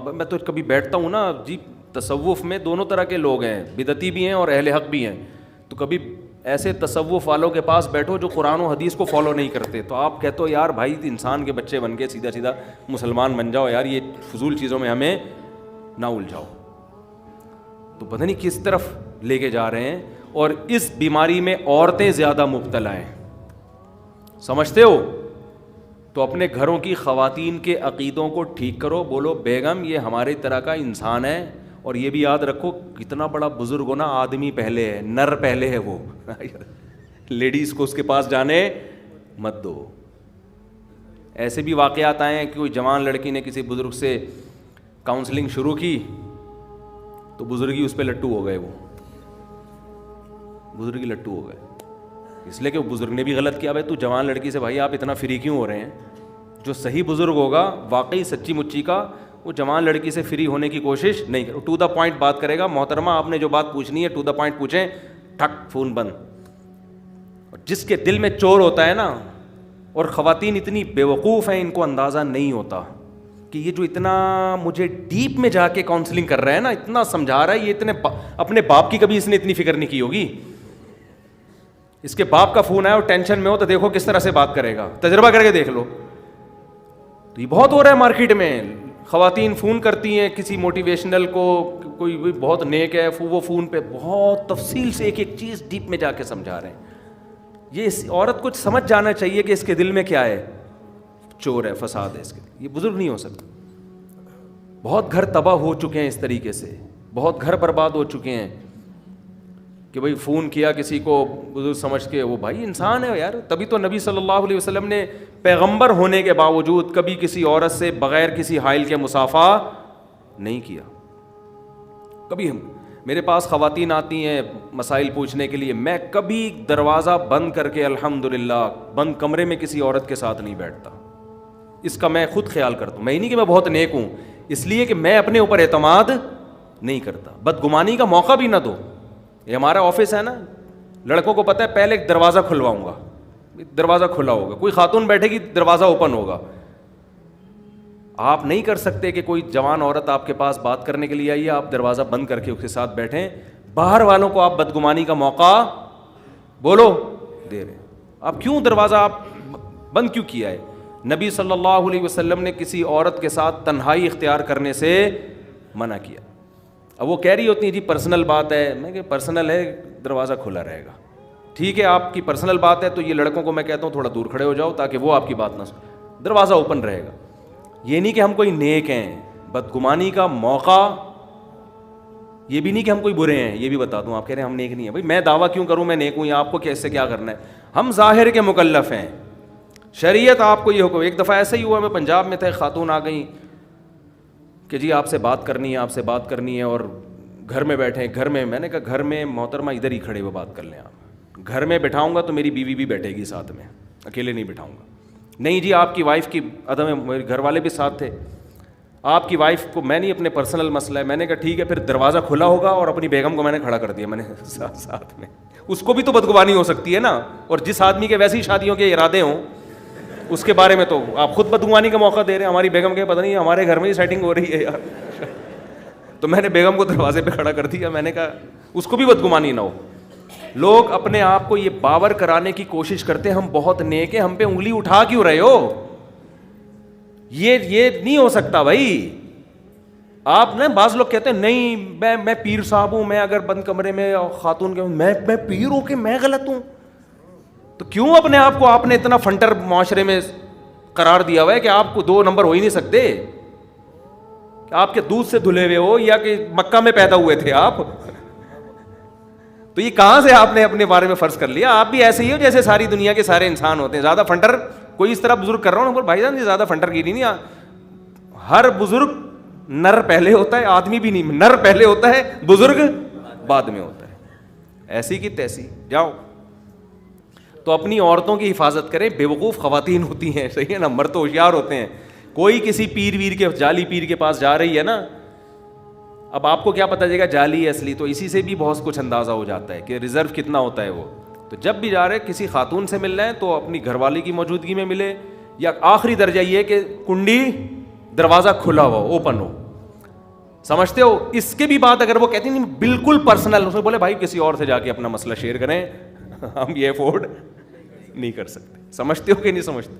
میں تو کبھی بیٹھتا ہوں نا جی، تصوف میں دونوں طرح کے لوگ ہیں، بدعتی بھی ہیں اور اہل حق بھی ہیں، تو کبھی ایسے تصوف والوں کے پاس بیٹھو جو قرآن و حدیث کو فالو نہیں کرتے، تو آپ کہتے ہو یار بھائی انسان کے بچے بن کے سیدھا سیدھا مسلمان بن جاؤ یار، یہ فضول چیزوں میں ہمیں نہ الجھاؤ. تو پتہ نہیں کس طرف لے کے جا رہے ہیں. اور اس بیماری میں عورتیں زیادہ مبتلا ہیں، سمجھتے ہو؟ تو اپنے گھروں کی خواتین کے عقیدوں کو ٹھیک کرو، بولو بیگم یہ ہماری طرح کا انسان ہے، اور یہ بھی یاد رکھو کتنا بڑا بزرگ ہونا، آدمی پہلے ہے، نر پہلے ہے وہ، لیڈیز کو اس کے پاس جانے مت دو. ایسے بھی واقعات آئے ہیں کہ کوئی جوان لڑکی نے کسی بزرگ سے کاؤنسلنگ شروع کی تو بزرگی اس پہ لٹو ہو گئے، وہ بزرگی لٹو ہو گئے، اس لیے کہ وہ بزرگ نے بھی غلط کیا. بھائی تو جوان لڑکی سے بھائی آپ اتنا فری کیوں ہو رہے ہیں؟ جو صحیح بزرگ ہوگا واقعی سچی مچی کا، وہ جوان لڑکی سے فری ہونے کی کوشش نہیں کرے، ٹو دا پوائنٹ بات کرے گا. محترمہ آپ نے جو بات پوچھنی ہے ٹو دا پوائنٹ پوچھیں، ٹھک فون بند. اور جس کے دل میں چور ہوتا ہے نا، اور خواتین اتنی بیوقوف ہیں ان کو اندازہ نہیں ہوتا کہ یہ جو اتنا مجھے ڈیپ میں جا کے کاؤنسلنگ کر رہا ہے نا، اتنا سمجھا رہا ہے، یہ اتنے اپنے باپ کی کبھی اس نے اتنی فکر نہیں کی ہوگی. اس کے باپ کا فون آیا اور ٹینشن میں ہو تو دیکھو کس طرح سے بات کرے گا، تجربہ کر کے دیکھ لو. تو یہ بہت ہو رہا ہے مارکیٹ میں، خواتین فون کرتی ہیں کسی موٹیویشنل کو، کوئی بہت نیک ہے وہ فون پہ بہت تفصیل سے ایک ایک چیز ڈیپ میں جا کے سمجھا رہے ہیں. یہ اس عورت کو سمجھ جانا چاہیے کہ اس کے دل میں کیا ہے، چور ہے، فساد ہے اس کے. یہ بزرگ نہیں ہو سکتا. بہت گھر تباہ ہو چکے ہیں اس طریقے سے، بہت گھر برباد ہو چکے ہیں کہ بھائی فون کیا کسی کو بزرگ سمجھ کے، وہ بھائی انسان ہے یار. تبھی تو نبی صلی اللہ علیہ وسلم نے پیغمبر ہونے کے باوجود کبھی کسی عورت سے بغیر کسی حائل کے مصافحہ نہیں کیا. کبھی میرے پاس خواتین آتی ہیں مسائل پوچھنے کے لیے، میں کبھی دروازہ بند کر کے الحمدللہ بند کمرے میں کسی عورت کے ساتھ نہیں بیٹھتا. اس کا میں خود خیال کرتا ہوں. میں نہیں کہ میں بہت نیک ہوں، اس لیے کہ میں اپنے اوپر اعتماد نہیں کرتا. بدگمانی کا موقع بھی نہ دو. یہ ہمارا آفس ہے نا، لڑکوں کو پتہ ہے پہلے ایک دروازہ کھلواؤں گا، دروازہ کھلا ہوگا، کوئی خاتون بیٹھے گی دروازہ اوپن ہوگا. آپ نہیں کر سکتے کہ کوئی جوان عورت آپ کے پاس بات کرنے کے لیے آئی ہے، آپ دروازہ بند کر کے اس کے ساتھ بیٹھیں. باہر والوں کو آپ بدگمانی کا موقع بولو دے رہے ہیں. آپ کیوں دروازہ آپ بند کیوں کیا ہے؟ نبی صلی اللہ علیہ وسلم نے کسی عورت کے ساتھ تنہائی اختیار کرنے سے منع کیا. اب وہ کہہ رہی ہوتی ہیں جی پرسنل بات ہے. میں کہ پرسنل ہے، دروازہ کھلا رہے گا. ٹھیک ہے آپ کی پرسنل بات ہے تو یہ لڑکوں کو میں کہتا ہوں تھوڑا دور کھڑے ہو جاؤ تاکہ وہ آپ کی بات نہ سنیں. دروازہ اوپن رہے گا. یہ نہیں کہ ہم کوئی نیک ہیں. بدگمانی کا موقع، یہ بھی نہیں کہ ہم کوئی برے ہیں. یہ بھی بتا دوں، آپ کہہ رہے ہیں ہم نیک نہیں ہیں. بھائی میں دعویٰ کیوں کروں میں نیک ہوں، یا آپ کو کیسے کیا کرنا ہے؟ ہم ظاہر کے مکلف ہیں. شریعت آپ کو یہ حکم. ایک دفعہ ایسا ہی ہوا، میں پنجاب میں تھا، ایک خاتون آ گئیں کہ جی آپ سے بات کرنی ہے، آپ سے بات کرنی ہے، اور گھر میں بیٹھے گھر میں. میں نے کہا گھر میں محترمہ ادھر ہی کھڑے ہوئے بات کر لیں. آپ گھر میں بٹھاؤں گا تو میری بیوی بھی بیٹھے گی ساتھ میں، اکیلے نہیں بٹھاؤں گا. نہیں جی آپ کی وائف کی عدم ہے، میرے گھر والے بھی ساتھ تھے. آپ کی وائف کو میں نہیں، اپنے پرسنل مسئلہ ہے. میں نے کہا ٹھیک ہے، پھر دروازہ کھلا ہوگا اور اپنی بیگم کو میں نے کھڑا کر دیا. میں نے ساتھ میں، اس کو بھی تو بدگمانی ہو سکتی ہے نا. اور جس آدمی کے ویسی شادیوں کے ارادے ہوں اس کے بارے میں تو آپ خود بدگمانی کا موقع دے رہے ہیں. ہماری بیگم کے پتہ نہیں ہمارے گھر میں ہی سیٹنگ ہو رہی ہے یار. تو میں نے بیگم کو دروازے پہ کھڑا کر دیا. میں نے کہا اس کو بھی بدگمانی نہ ہو. لوگ اپنے آپ کو یہ باور کرانے کی کوشش کرتے ہیں ہم بہت نیک ہیں، ہم پہ انگلی اٹھا کیوں رہے ہو؟ یہ نہیں ہو سکتا بھائی. آپ نے بعض لوگ کہتے ہیں نہیں میں پیر صاحب ہوں، میں اگر بند کمرے میں خاتون کے میں پیر ہوں کہ میں غلط ہوں. تو کیوں اپنے آپ کو آپ نے اتنا فنٹر معاشرے میں قرار دیا ہوا ہے کہ آپ کو 2 نمبر ہو ہی نہیں سکتے؟ کہ آپ کے دودھ سے دھلے ہوئے ہو یا کہ مکہ میں پیدا ہوئے تھے آپ؟ تو یہ کہاں سے آپ نے اپنے بارے میں فرض کر لیا؟ آپ بھی ایسے ہی ہو جیسے ساری دنیا کے سارے انسان ہوتے ہیں. زیادہ فنٹر کوئی اس طرح بزرگ کر رہا ہوں بھائی جان، زیادہ فنٹر کی نہیں. ہر بزرگ نر پہلے ہوتا ہے، آدمی بھی نہیں. نر پہلے ہوتا ہے، بزرگ بعد میں ہوتا ہے. ایسی کی تیسی جاؤ. تو اپنی عورتوں کی حفاظت کریں. بیوقوف خواتین ہوتی ہیں، صحیح ہے نا، مرد تو ہوشیار ہوتے ہیں. کوئی کسی پیر ویر کے جعلی پیر کے پاس جا رہی ہے نا، اب آپ کو کیا پتہ چلے گا جعلی اصلی؟ تو اسی سے بھی بہت کچھ اندازہ ہو جاتا ہے کہ ریزرو کتنا ہوتا ہے وہ. تو جب بھی جا رہے کسی خاتون سے ملنا ہے تو اپنی گھر والی کی موجودگی میں ملے، یا آخری درجہ یہ کہ کنڈی دروازہ کھلا ہوا اوپن ہو. سمجھتے ہو؟ اس کے بھی بات اگر وہ کہتی نہیں بالکل پرسنل، اسے بولے بھائی کسی اور سے جا کے اپنا مسئلہ شیئر کریں، ہم یہ افورڈ نہیں کر سکتے. سمجھتے ہو کہ نہیں سمجھتے؟